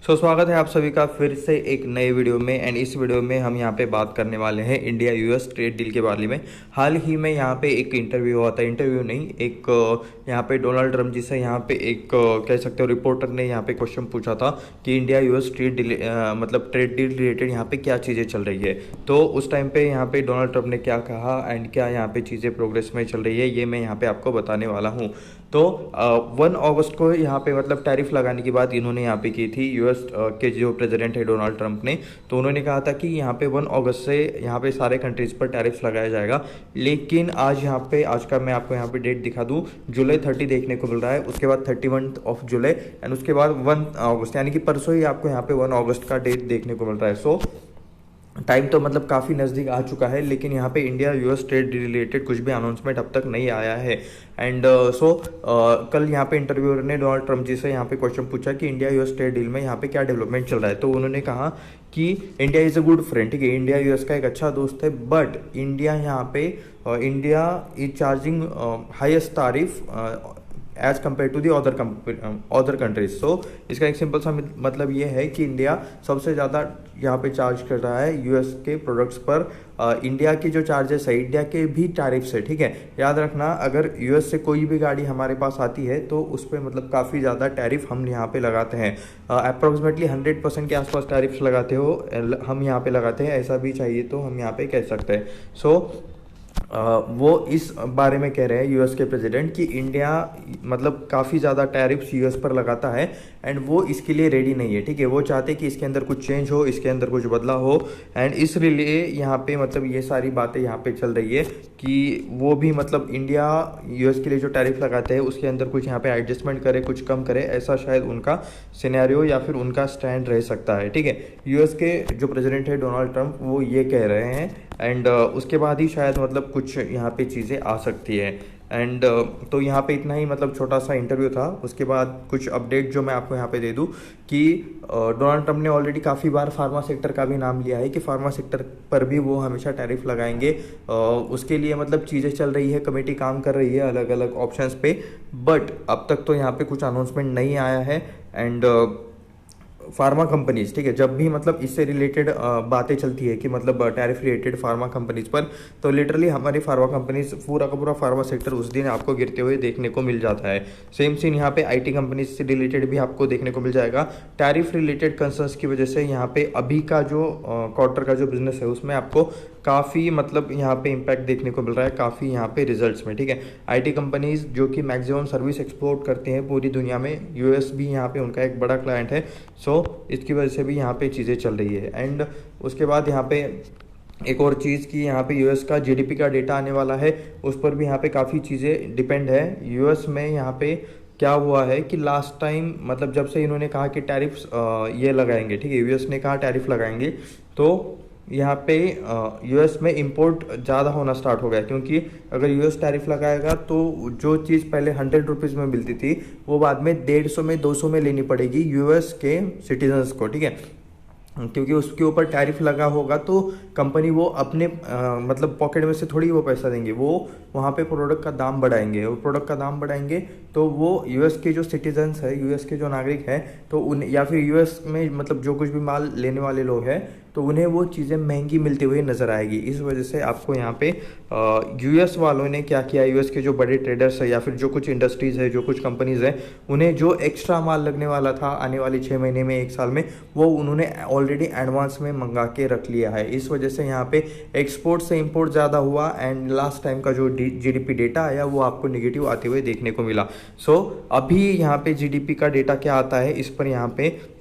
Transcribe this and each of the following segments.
स्वागत है आप सभी का फिर से एक नए वीडियो में। एंड इस वीडियो में हम यहाँ पे बात करने वाले हैं इंडिया यूएस ट्रेड डील के बारे में। हाल ही में यहाँ पे एक इंटरव्यू हुआ था, इंटरव्यू नहीं, एक यहाँ पे डोनाल्ड ट्रम्प जी से यहाँ पे एक कह सकते हो रिपोर्टर ने यहाँ पे क्वेश्चन पूछा था कि इंडिया यूएस ट्रेड डील मतलब ट्रेड डील रिलेटेड यहाँ पे क्या चीज़ें चल रही है। तो उस टाइम पे यहाँ पे डोनाल्ड ट्रम्प ने क्या कहा एंड क्या यहाँ पे चीज़ें प्रोग्रेस में चल रही है, ये मैं यहाँ पे आपको बताने वाला हूँ। तो 1 अगस्त को यहाँ पे मतलब टैरिफ लगाने की बात इन्होंने यहाँ पे की थी यूएस के जो प्रेसिडेंट है डोनाल्ड ट्रंप ने। तो उन्होंने कहा था कि यहाँ पे 1 अगस्त से यहाँ पे सारे कंट्रीज़ पर टैरिफ लगाया जाएगा। लेकिन आज का मैं आपको यहाँ पे डेट दिखा दूँ, जुलाई 30 देखने को मिल रहा है, उसके बाद 31 ऑफ जुलाई एंड उसके बाद 1 अगस्त, यानी कि परसों ही आपको यहाँ पे 1 अगस्त का डेट देखने को मिल रहा है। सो टाइम तो मतलब काफ़ी नज़दीक आ चुका है, लेकिन यहाँ पे इंडिया यूएस ट्रेड रिलेटेड कुछ भी अनाउंसमेंट अब तक नहीं आया है। एंड कल यहाँ पे इंटरव्यूअर ने डोनाल्ड ट्रम्प जी से यहाँ पे क्वेश्चन पूछा कि इंडिया यूएस ट्रेड डील में यहाँ पे क्या डेवलपमेंट चल रहा है। तो उन्होंने कहा कि India is a good friend, ठीक है, इंडिया यूएस का एक अच्छा दोस्त है, बट इंडिया यहाँ पे India is charging highest tariff as compare to the other countries. So इसका एक सिंपल सा मतलब ये है कि इंडिया सबसे ज़्यादा यहाँ पे चार्ज कर रहा है यूएस के प्रोडक्ट्स पर। इंडिया की जो चार्जेस है, इंडिया के भी टैरिफ्स है, ठीक है, याद रखना, अगर यूएस से कोई भी गाड़ी हमारे पास आती है तो उस पर मतलब काफ़ी ज़्यादा टैरिफ हम यहाँ पे लगाते हैं। अप्रॉक्सीमेटली 100% के आसपास टैरिफ्स लगाते हो हम यहाँ पे लगाते हैं, ऐसा भी चाहिए तो हम यहाँ पे कह सकते हैं। सो वो इस बारे में कह रहे हैं यूएस के प्रेसिडेंट कि इंडिया मतलब काफ़ी ज़्यादा टैरिफ्स यूएस पर लगाता है एंड वो इसके लिए रेडी नहीं है, ठीक है, वो चाहते कि इसके अंदर कुछ चेंज हो, इसके अंदर कुछ बदलाव हो। एंड इस लिए यहाँ पे मतलब ये सारी बातें यहाँ पे चल रही है कि वो भी मतलब इंडिया यूएस के लिए जो टैरिफ लगाते हैं उसके अंदर कुछ यहाँ पे एडजस्टमेंट करे, कुछ कम करे, ऐसा शायद उनका सिनेरियो या फिर उनका स्टैंड रह सकता है, ठीक है। यूएस के जो प्रेसिडेंट है डोनाल्ड ट्रम्प वो ये कह रहे हैं एंड उसके बाद ही शायद मतलब कुछ यहाँ पे चीज़ें आ सकती है। एंड तो यहाँ पे इतना ही मतलब छोटा सा इंटरव्यू था। उसके बाद कुछ अपडेट जो मैं आपको यहाँ पे दे दूँ कि डोनाल्ड ट्रम्प ने ऑलरेडी काफ़ी बार फार्मा सेक्टर का भी नाम लिया है कि फार्मा सेक्टर पर भी वो हमेशा टैरिफ लगाएंगे। उसके लिए मतलब चीज़ें चल रही है, कमेटी काम कर रही है अलग अलग ऑप्शंस पे, बट अब तक तो यहाँ पे कुछ अनाउंसमेंट नहीं आया है। एंड फार्मा कंपनीज, ठीक है, जब भी मतलब इससे रिलेटेड बातें चलती है कि मतलब टैरिफ रिलेटेड फार्मा कंपनीज पर, तो लिटरली हमारी फार्मा कंपनीज पूरा का पूरा फार्मा सेक्टर उस दिन आपको गिरते हुए देखने को मिल जाता है। सेम सीन यहाँ पे आईटी कंपनीज से रिलेटेड भी आपको देखने को मिल जाएगा। टैरिफ रिलेटेड कंसर्न्स की वजह से यहाँ पे अभी का जो क्वार्टर का जो बिजनेस है उसमें आपको काफ़ी मतलब यहाँ पे इम्पैक्ट देखने को मिल रहा है, काफ़ी यहाँ पे रिजल्ट्स में, ठीक है। आईटी कंपनीज जो कि मैक्सिमम सर्विस एक्सपोर्ट करते हैं पूरी दुनिया में, यूएस भी यहाँ पे उनका एक बड़ा क्लाइंट है। सो इसकी वजह से भी यहाँ पे चीज़ें चल रही है। एंड उसके बाद यहाँ पे एक और चीज़ कि यहाँ पे यूएस का जीडीपी का डेटा आने वाला है, उस पर भी यहाँ पे काफ़ी चीज़ें डिपेंड है। यूएस में यहाँ पे क्या हुआ है कि लास्ट टाइम मतलब जब से इन्होंने कहा कि टैरिफ्स ये लगाएंगे, ठीक है, यूएस ने कहा टैरिफ लगाएंगे, तो यहाँ पे यूएस में इंपोर्ट ज़्यादा होना स्टार्ट हो गया, क्योंकि अगर यूएस टैरिफ लगाएगा तो जो चीज़ पहले 100 रुपीज़ में मिलती थी वो बाद में 150 में 200 में लेनी पड़ेगी यूएस के सिटीजन्स को, ठीक है, क्योंकि उसके ऊपर टैरिफ लगा होगा। तो कंपनी वो अपने मतलब पॉकेट में से थोड़ी वो पैसा देंगे, वो वहाँ पे प्रोडक्ट का दाम बढ़ाएंगे, और प्रोडक्ट का दाम बढ़ाएंगे तो वो यूएस के जो सिटीजन्स है, यूएस के जो नागरिक हैं, तो उन या फिर यूएस में मतलब जो कुछ भी माल लेने वाले लोग हैं तो उन्हें वो चीज़ें महंगी मिलती हुई नज़र आएगी। इस वजह से आपको यहाँ पे यूएस वालों ने क्या किया, यूएस के जो बड़े ट्रेडर्स है या फिर जो कुछ इंडस्ट्रीज़ है, जो कुछ कंपनीज़ हैं, उन्हें जो एक्स्ट्रा माल लगने वाला था आने वाली 6 महीने में, 1 साल में, वो उन्होंने ऑलरेडी एडवांस में मंगा के रख लिया है। इस वजह से यहाँ पे एक्सपोर्ट से इंपोर्ट ज़्यादा हुआ एंड लास्ट टाइम का जो जीडीपी डेटा आया वो आपको निगेटिव आते हुए देखने को मिला। सो अभी यहाँ पे जीडीपी का डेटा क्या आता है इस पर यहाँ पे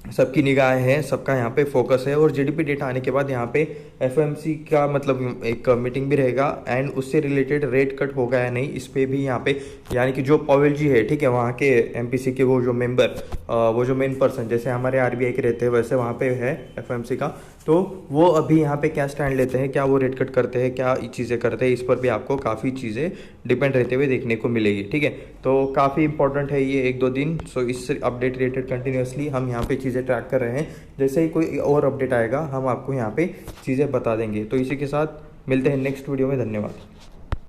सबकी निगाहें हैं, सबका यहाँ पे फोकस है। और जीडीपी डेटा आने के बाद यहाँ पे एफओएमसी का मतलब एक मीटिंग भी रहेगा एंड उससे रिलेटेड रेट कट होगा या नहीं इस पे भी यहाँ पे, यानी कि जो पॉवेल जी है, ठीक है, वहाँ के एमपीसी के वो जो मेंबर, वो जो मेन पर्सन, जैसे हमारे आरबीआई के रहते हैं वैसे वहाँ पे है एफओएमसी का, तो वो अभी यहाँ पे क्या स्टैंड लेते हैं, क्या वो रेट कट करते हैं, क्या चीज़ें करते हैं, इस पर भी आपको काफ़ी चीज़ें डिपेंड रहते हुए देखने को मिलेगी, ठीक है। तो काफ़ी इंपॉर्टेंट है ये 1-2 दिन। सो इस अपडेट रिलेटेड कंटिन्यूसली हम यहाँ पे चीज़ें ट्रैक कर रहे हैं, जैसे ही कोई और अपडेट आएगा हम आपको यहाँ पे चीज़ें बता देंगे। तो इसी के साथ मिलते हैं नेक्स्ट वीडियो में, धन्यवाद।